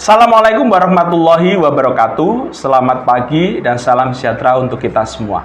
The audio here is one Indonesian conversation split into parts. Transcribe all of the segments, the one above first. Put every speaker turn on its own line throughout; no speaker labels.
Assalamualaikum warahmatullahi wabarakatuh. Selamat pagi dan salam sejahtera untuk kita semua.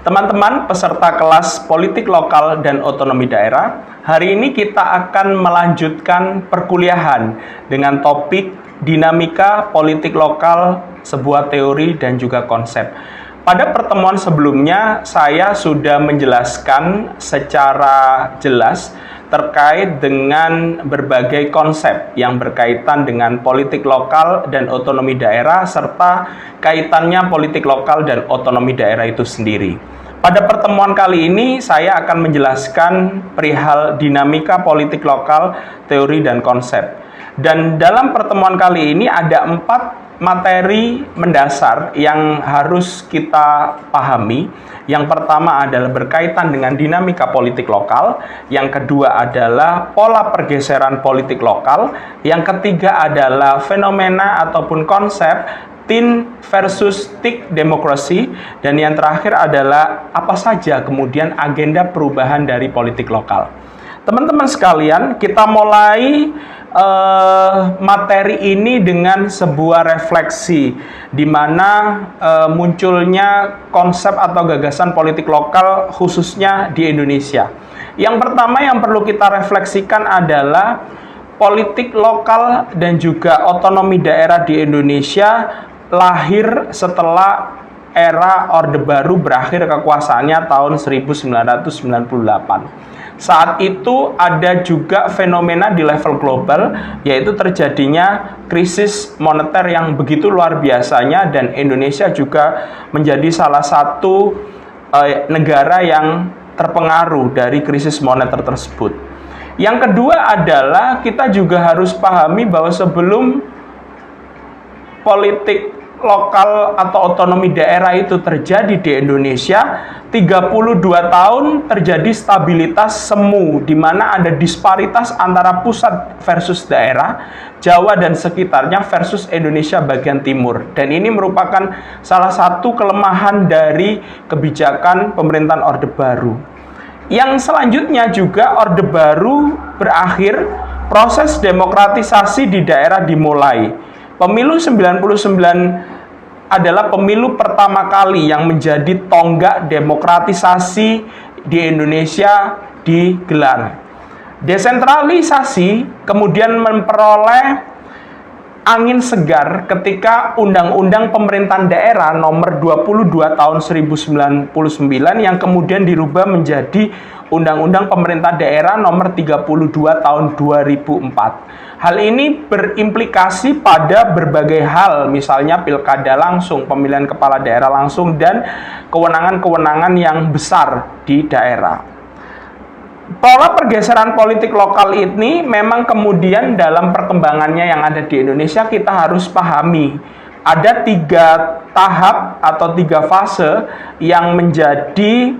Teman-teman peserta kelas politik lokal dan otonomi daerah, hari ini kita akan melanjutkan perkuliahan dengan topik dinamika politik lokal, sebuah teori dan juga konsep. Pada pertemuan sebelumnya, saya sudah menjelaskan secara jelas terkait dengan berbagai konsep yang berkaitan dengan politik lokal dan otonomi daerah, serta kaitannya politik lokal dan otonomi daerah itu sendiri. Pada pertemuan kali ini, saya akan menjelaskan perihal dinamika politik lokal, teori, dan konsep. Dan dalam pertemuan kali ini ada 4 materi mendasar yang harus kita pahami. Yang pertama adalah berkaitan dengan dinamika politik lokal, yang kedua adalah pola pergeseran politik lokal, yang ketiga adalah fenomena ataupun konsep tin versus tik demokrasi, dan yang terakhir adalah apa saja kemudian agenda perubahan dari politik lokal. Teman-teman sekalian, kita mulai materi ini dengan sebuah refleksi di mana munculnya konsep atau gagasan politik lokal khususnya di Indonesia. Yang pertama yang perlu kita refleksikan adalah politik lokal dan juga otonomi daerah di Indonesia lahir setelah era Orde Baru berakhir kekuasaannya tahun 1998. Saat itu ada juga fenomena di level global, yaitu terjadinya krisis moneter yang begitu luar biasanya, dan Indonesia juga menjadi salah satu negara yang terpengaruh dari krisis moneter tersebut. Yang kedua adalah kita juga harus pahami bahwa sebelum politik lokal atau otonomi daerah itu terjadi di Indonesia, 32 tahun terjadi stabilitas semu, di mana ada disparitas antara pusat versus daerah, Jawa dan sekitarnya versus Indonesia bagian timur. Dan ini merupakan salah satu kelemahan dari kebijakan pemerintahan Orde Baru. Yang selanjutnya juga Orde Baru berakhir, proses demokratisasi di daerah dimulai. Pemilu 99 adalah pemilu pertama kali yang menjadi tonggak demokratisasi di Indonesia digelar. Desentralisasi kemudian memperoleh angin segar ketika Undang-Undang Pemerintahan Daerah nomor 22 tahun 1999 yang kemudian dirubah menjadi Undang-Undang Pemerintah Daerah nomor 32 tahun 2004. Hal ini berimplikasi pada berbagai hal, misalnya pilkada langsung, pemilihan kepala daerah langsung, dan kewenangan-kewenangan yang besar di daerah. Pola pergeseran politik lokal ini memang kemudian dalam perkembangannya yang ada di Indonesia kita harus pahami. Ada 3 tahap atau 3 fase yang menjadi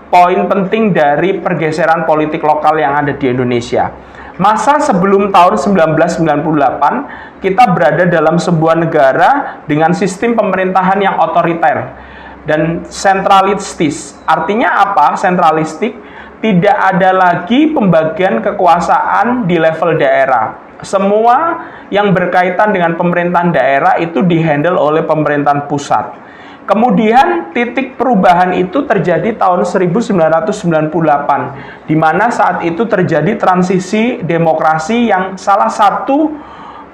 poin penting dari pergeseran politik lokal yang ada di Indonesia. Masa sebelum tahun 1998, kita berada dalam sebuah negara dengan sistem pemerintahan yang otoriter dan sentralistis. Artinya apa? Sentralistik, tidak ada lagi pembagian kekuasaan di level daerah. Semua yang berkaitan dengan pemerintahan daerah itu dihandle oleh pemerintahan pusat. Kemudian titik perubahan itu terjadi tahun 1998, di mana saat itu terjadi transisi demokrasi yang salah satu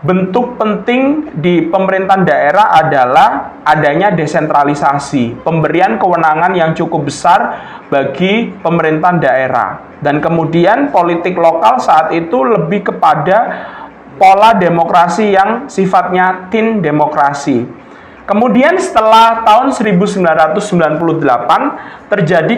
bentuk penting di pemerintahan daerah adalah adanya desentralisasi, pemberian kewenangan yang cukup besar bagi pemerintahan daerah. Dan kemudian politik lokal saat itu lebih kepada pola demokrasi yang sifatnya tin demokrasi. Kemudian setelah tahun 1998 terjadi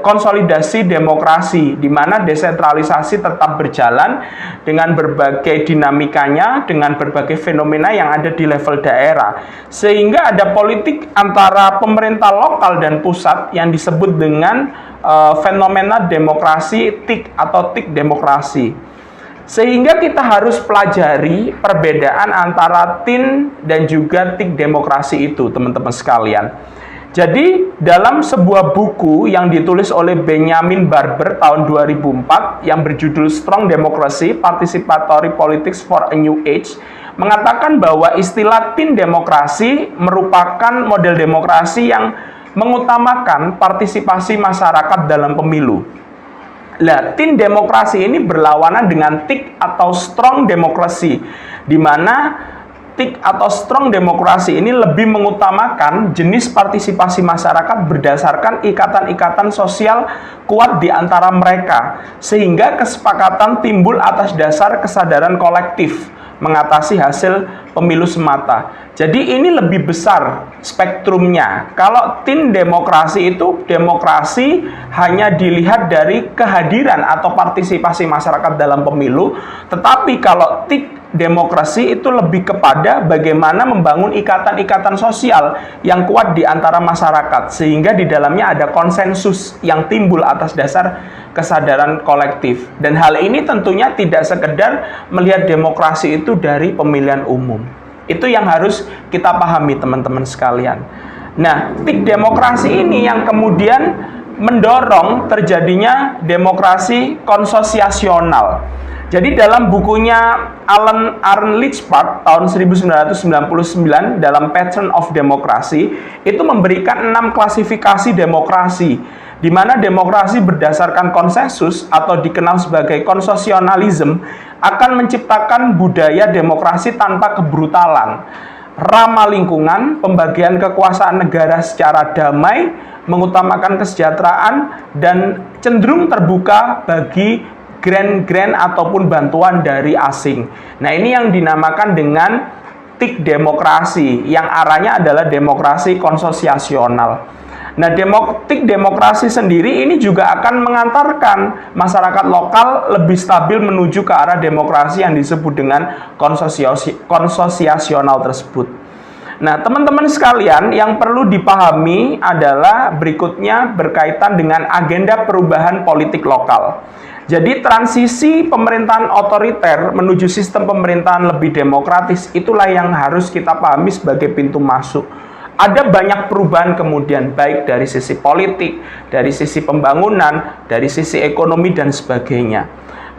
konsolidasi demokrasi, di mana desentralisasi tetap berjalan dengan berbagai dinamikanya, dengan berbagai fenomena yang ada di level daerah. Sehingga ada politik antara pemerintah lokal dan pusat yang disebut dengan fenomena demokrasi tik atau tik demokrasi. Sehingga kita harus pelajari perbedaan antara tin dan juga tik demokrasi itu, teman-teman sekalian. Jadi, dalam sebuah buku yang ditulis oleh Benjamin Barber tahun 2004 yang berjudul Strong Democracy, Participatory Politics for a New Age, mengatakan bahwa istilah tin demokrasi merupakan model demokrasi yang mengutamakan partisipasi masyarakat dalam pemilu. Nah, tin demokrasi ini berlawanan dengan thick atau strong demokrasi, di mana thick atau strong demokrasi ini lebih mengutamakan jenis partisipasi masyarakat berdasarkan ikatan-ikatan sosial kuat di antara mereka, sehingga kesepakatan timbul atas dasar kesadaran kolektif mengatasi hasil pemilu semata. Jadi ini lebih besar spektrumnya. Kalau tin demokrasi itu, demokrasi hanya dilihat dari kehadiran atau partisipasi masyarakat dalam pemilu, tetapi kalau thick demokrasi itu lebih kepada bagaimana membangun ikatan-ikatan sosial yang kuat di antara masyarakat, sehingga di dalamnya ada konsensus yang timbul atas dasar kesadaran kolektif. Dan hal ini tentunya tidak sekedar melihat demokrasi itu dari pemilihan umum. Itu yang harus kita pahami, teman-teman sekalian. Nah, thick demokrasi ini yang kemudian mendorong terjadinya demokrasi konsosiasional. Jadi dalam bukunya Alan Lichbach tahun 1999 dalam Pattern of Democracy itu memberikan 6 klasifikasi demokrasi, di mana demokrasi berdasarkan konsensus atau dikenal sebagai konsosionalism akan menciptakan budaya demokrasi tanpa kebrutalan, ramah lingkungan, pembagian kekuasaan negara secara damai, mengutamakan kesejahteraan, dan cenderung terbuka bagi grant ataupun bantuan dari asing. Nah, ini yang dinamakan dengan thick demokrasi, yang arahnya adalah demokrasi konsosiasional. Nah, thick demokrasi sendiri ini juga akan mengantarkan masyarakat lokal lebih stabil menuju ke arah demokrasi yang disebut dengan konsosiasional tersebut. Nah, teman-teman sekalian, yang perlu dipahami adalah berikutnya berkaitan dengan agenda perubahan politik lokal. Jadi transisi pemerintahan otoriter menuju sistem pemerintahan lebih demokratis itulah yang harus kita pahami sebagai pintu masuk. Ada banyak perubahan kemudian, baik dari sisi politik, dari sisi pembangunan, dari sisi ekonomi, dan sebagainya.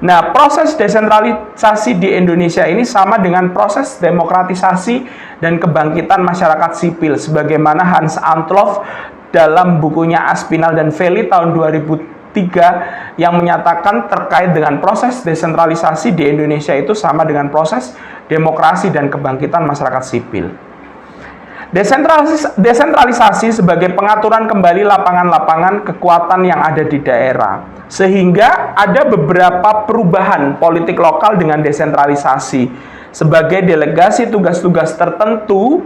Nah, proses desentralisasi di Indonesia ini sama dengan proses demokratisasi dan kebangkitan masyarakat sipil, sebagaimana Hans Antloff dalam bukunya Aspinall dan Feli tahun 2003 yang menyatakan terkait dengan proses desentralisasi di Indonesia itu sama dengan proses demokrasi dan kebangkitan masyarakat sipil. Desentralisasi sebagai pengaturan kembali lapangan-lapangan kekuatan yang ada di daerah, sehingga ada beberapa perubahan politik lokal dengan desentralisasi sebagai delegasi tugas-tugas tertentu,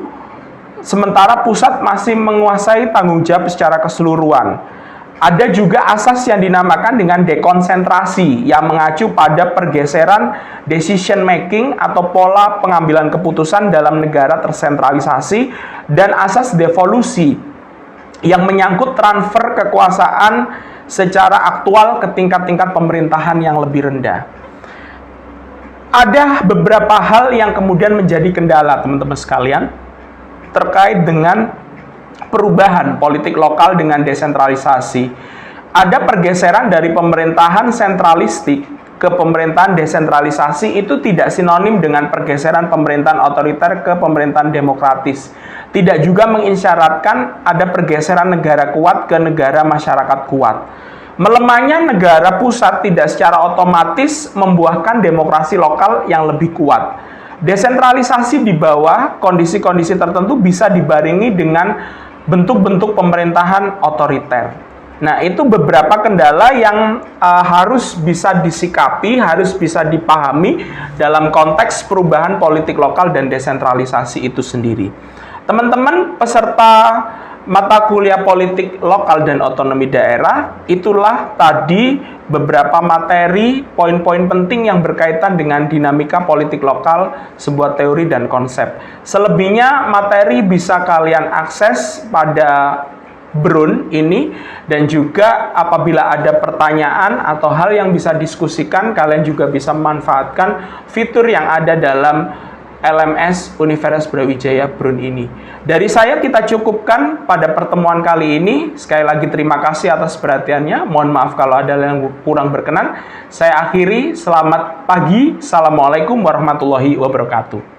sementara pusat masih menguasai tanggung jawab secara keseluruhan. Ada juga asas yang dinamakan dengan dekonsentrasi yang mengacu pada pergeseran decision making atau pola pengambilan keputusan dalam negara tersentralisasi, dan asas devolusi yang menyangkut transfer kekuasaan secara aktual ke tingkat-tingkat pemerintahan yang lebih rendah. Ada beberapa hal yang kemudian menjadi kendala, teman-teman sekalian, terkait dengan perubahan politik lokal dengan desentralisasi. Ada pergeseran dari pemerintahan sentralistik ke pemerintahan desentralisasi, itu tidak sinonim dengan pergeseran pemerintahan otoriter ke pemerintahan demokratis. Tidak juga mengisyaratkan ada pergeseran negara kuat ke negara masyarakat kuat. Melemahnya negara pusat tidak secara otomatis membuahkan demokrasi lokal yang lebih kuat. Desentralisasi di bawah kondisi-kondisi tertentu bisa dibarengi dengan bentuk-bentuk pemerintahan otoriter. Nah, itu beberapa kendala yang harus bisa disikapi, harus bisa dipahami dalam konteks perubahan politik lokal dan desentralisasi itu sendiri. Teman-teman peserta mata kuliah politik lokal dan otonomi daerah, itulah tadi beberapa materi, poin-poin penting yang berkaitan dengan dinamika politik lokal, sebuah teori dan konsep. Selebihnya materi bisa kalian akses pada Brun ini, dan juga apabila ada pertanyaan atau hal yang bisa diskusikan, kalian juga bisa memanfaatkan fitur yang ada dalam LMS Universitas Brawijaya Brun ini. Dari saya kita cukupkan pada pertemuan kali ini. Sekali lagi terima kasih atas perhatiannya. Mohon maaf kalau ada yang kurang berkenan. Saya akhiri, selamat pagi. Assalamualaikum warahmatullahi wabarakatuh.